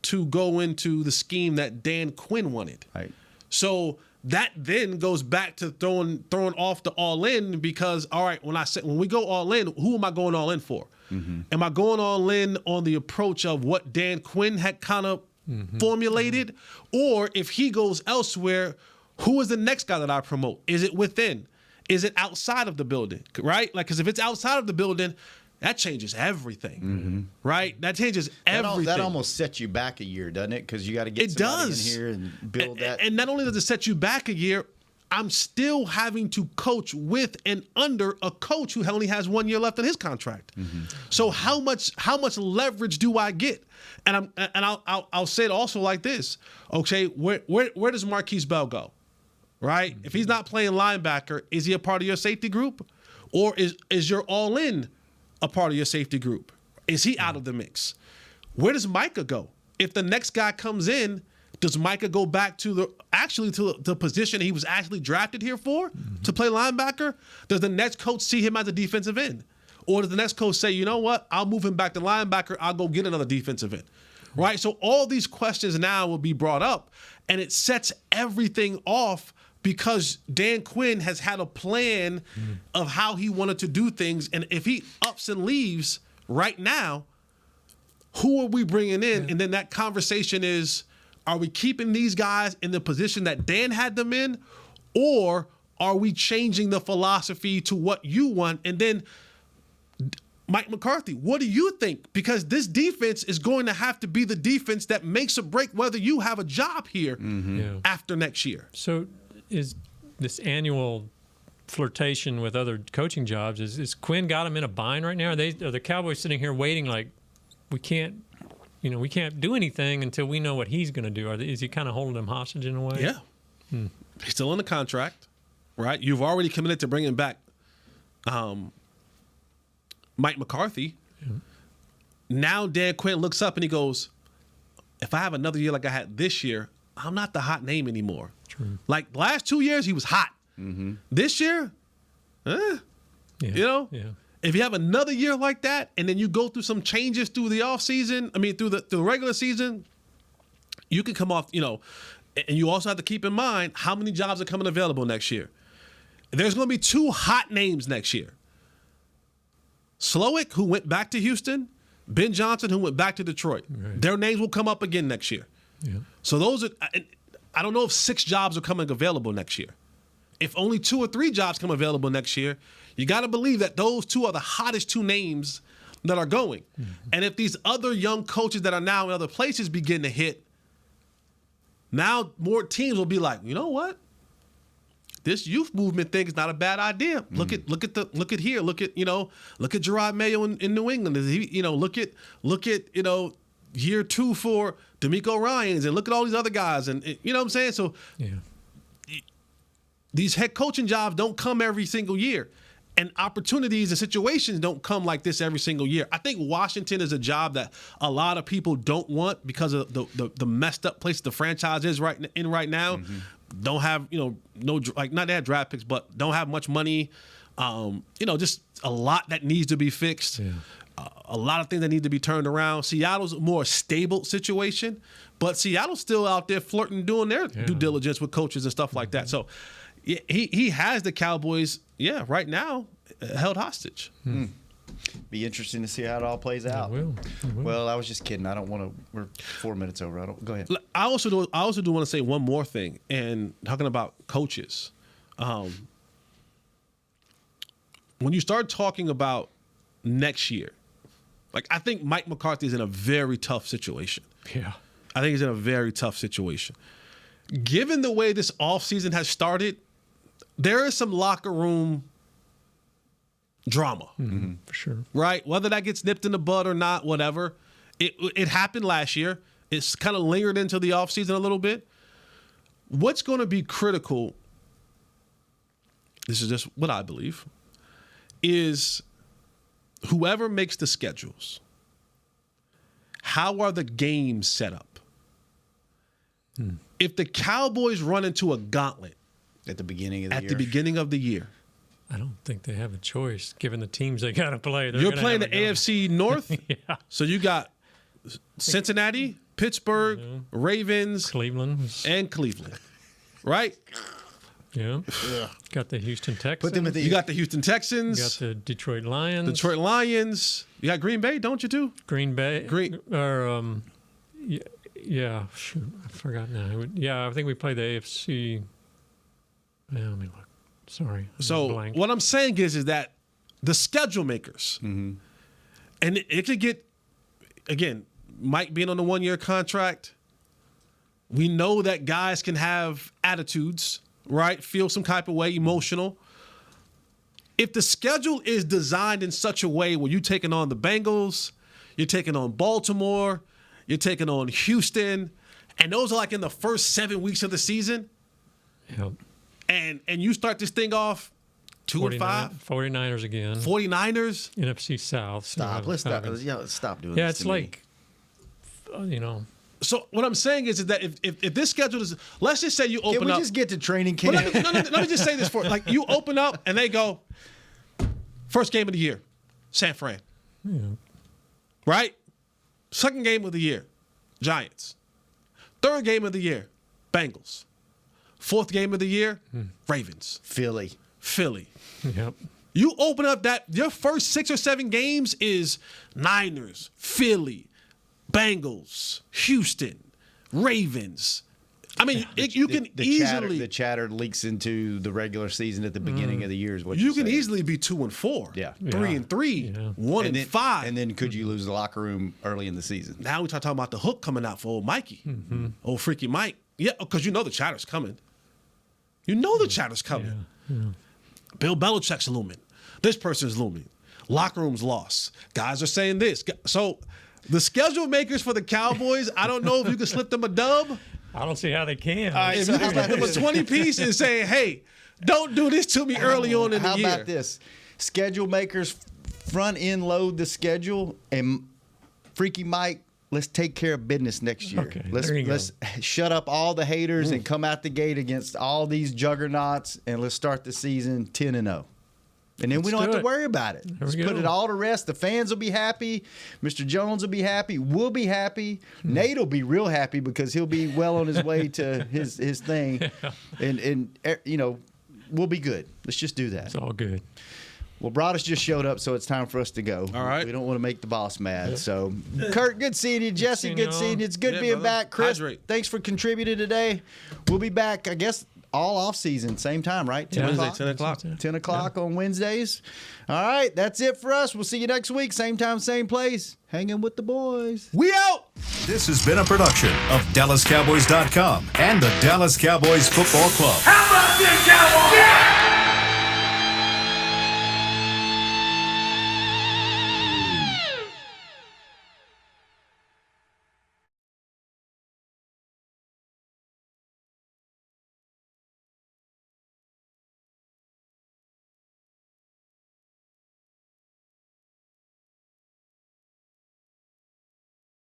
to go into the scheme that Dan Quinn wanted. Right. So that then goes back to throwing off the all in, because all right, when we go all in, who am I going all in for? Am I going all in on the approach of what Dan Quinn had kind of formulated, or if he goes elsewhere, who is the next guy that I promote? Is it within? Is it outside of the building? Right? Like, because if it's outside of the building, that changes everything, right? That changes everything. That almost sets you back a year, doesn't it? Because you got to get somebody in here and build that. And not only does it set you back a year, I'm still having to coach with and under a coach who only has 1 year left on his contract. So how much leverage do I get? And I'll say it also like this. Okay, where does Marquise Bell go? Right? If he's not playing linebacker, is he a part of your safety group? Or is your all-in a part of your safety group? Is he out of the mix? Where does Micah go? If the next guy comes in, does Micah go back to the position he was actually drafted here for, to play linebacker? Does the next coach see him as a defensive end? Or does the next coach say, you know what, I'll move him back to linebacker, I'll go get another defensive end, right? So all these questions now will be brought up, and it sets everything off because Dan Quinn has had a plan of how he wanted to do things, and if he ups and leaves right now, who are we bringing in? And then that conversation is, are we keeping these guys in the position that Dan had them in, or are we changing the philosophy to what you want? And then Mike McCarthy, what do you think? Because this defense is going to have to be the defense that makes or break whether you have a job here after next year. So is this annual flirtation with other coaching jobs, is Quinn got him in a bind right now? Are the Cowboys sitting here waiting like, we can't do anything until we know what he's going to do? Is he kind of holding them hostage in a way? Yeah. He's still in the contract, right? You've already committed to bringing back Mike McCarthy. Now Dan Quinn looks up and he goes, if I have another year like I had this year, I'm not the hot name anymore. True. Like the last 2 years, he was hot. This year, you know? Yeah. If you have another year like that, and then you go through some changes through the offseason, through the regular season, you can come off, and you also have to keep in mind how many jobs are coming available next year. There's going to be 2 hot names next year. Slowick, who went back to Houston, Ben Johnson, who went back to Detroit. Right. Their names will come up again next year. Yeah. So those are, I don't know if 6 jobs are coming available next year. If only 2 or 3 jobs come available next year, you got to believe that those 2 are the hottest 2 names that are going. And if these other young coaches that are now in other places begin to hit, now more teams will be like, you know what? This youth movement thing is not a bad idea. Look at Gerard Mayo in New England. Look at year 2 for D'Amico Ryans, and look at all these other guys, and you know what I'm saying? So these head coaching jobs don't come every single year, and opportunities and situations don't come like this every single year. I think Washington is a job that a lot of people don't want because of the messed up place the franchise is right now. Don't have, not they have draft picks, but don't have much money. Just a lot that needs to be fixed. Yeah. A lot of things that need to be turned around. Seattle's a more stable situation, but Seattle's still out there flirting, doing their due diligence with coaches and stuff like that. So he has the Cowboys, right now, held hostage. Be interesting to see how it all plays out. It will. Well, I was just kidding. I don't want to. We're 4 minutes over. Go ahead. I also do want to say one more thing. And talking about coaches, when you start talking about next year, like I think Mike McCarthy is in a very tough situation. Yeah, I think he's in a very tough situation. Given the way this offseason has started, there is some locker room drama. For sure. Right? Whether that gets nipped in the bud or not, whatever. It happened last year. It's kind of lingered into the offseason a little bit. What's going to be critical, this is just what I believe, is whoever makes the schedules, how are the games set up? If the Cowboys run into a gauntlet at the beginning of the year, I don't think they have a choice given the teams they got to play. You're playing the AFC North, so you got Cincinnati, Pittsburgh, Ravens, Cleveland, and Cleveland. right? Yeah. Got the Houston Texans. You got the Houston Texans. You got the Detroit Lions. Detroit Lions. You got Green Bay, don't you, too? Green Bay. Yeah. Shoot, I forgot now. Yeah, I think we played the AFC. Yeah, let me look. Sorry. So what I'm saying is that the schedule makers, and it could get, again, Mike being on the 1-year contract, we know that guys can have attitudes, right? Feel some type of way, emotional. If the schedule is designed in such a way where you're taking on the Bengals, you're taking on Baltimore, you're taking on Houston, and those are like in the first 7 weeks of the season. Yep. And you start this thing off 2-5. 49ers again. 49ers. NFC South. Stop. Let's stop. Let's stop doing this. Yeah, it's like, So what I'm saying is that if this schedule is, let's just say you open up. Can we just get to training camp? Let me just say this for like you open up and they go, first game of the year, San Fran. Yeah. Right? Second game of the year, Giants. Third game of the year, Bengals. Fourth game of the year, Ravens. Philly. Yep. You open up your first 6 or 7 games is Niners, Philly, Bengals, Houston, Ravens. I mean, you can easily. The chatter leaks into the regular season at the beginning of the year is what you can easily be 2-4. Yeah. 3-3, 1-5. And then could you lose the locker room early in the season? Now we're talking about the hook coming out for old Mikey. Old freaky Mike. Yeah, because you know the chatter's coming. You know the chatter's coming. Yeah. Bill Belichick's looming. This person's looming. Locker room's lost. Guys are saying this. So the schedule makers for the Cowboys, I don't know if you can slip them a dub. I don't see how they can. If you can slip them a 20-piece and say, hey, don't do this to me early on in the year. How about this? Schedule makers front end load the schedule, and Freaky Mike, let's take care of business next year. Okay, let's shut up all the haters and come out the gate against all these juggernauts, and let's start the season 10-0. And then we don't have to worry about it. Let's put it all to rest. The fans will be happy. Mr. Jones will be happy. We'll be happy. Nate will be real happy because he'll be well on his way to his thing. And we'll be good. Let's just do that. It's all good. Well, Broadus just showed up, so it's time for us to go. All right. We don't want to make the boss mad. So, Kurt, good seeing you. Jesse, good seeing you. It's good being back. Chris, thanks for contributing today. We'll be back, I guess, all off season, same time, right? 10 Wednesday, o'clock? 10 o'clock. 10 o'clock on Wednesdays. All right, that's it for us. We'll see you next week, same time, same place. Hanging with the boys. We out! This has been a production of DallasCowboys.com and the Dallas Cowboys Football Club. How about this, Cowboys? Yeah!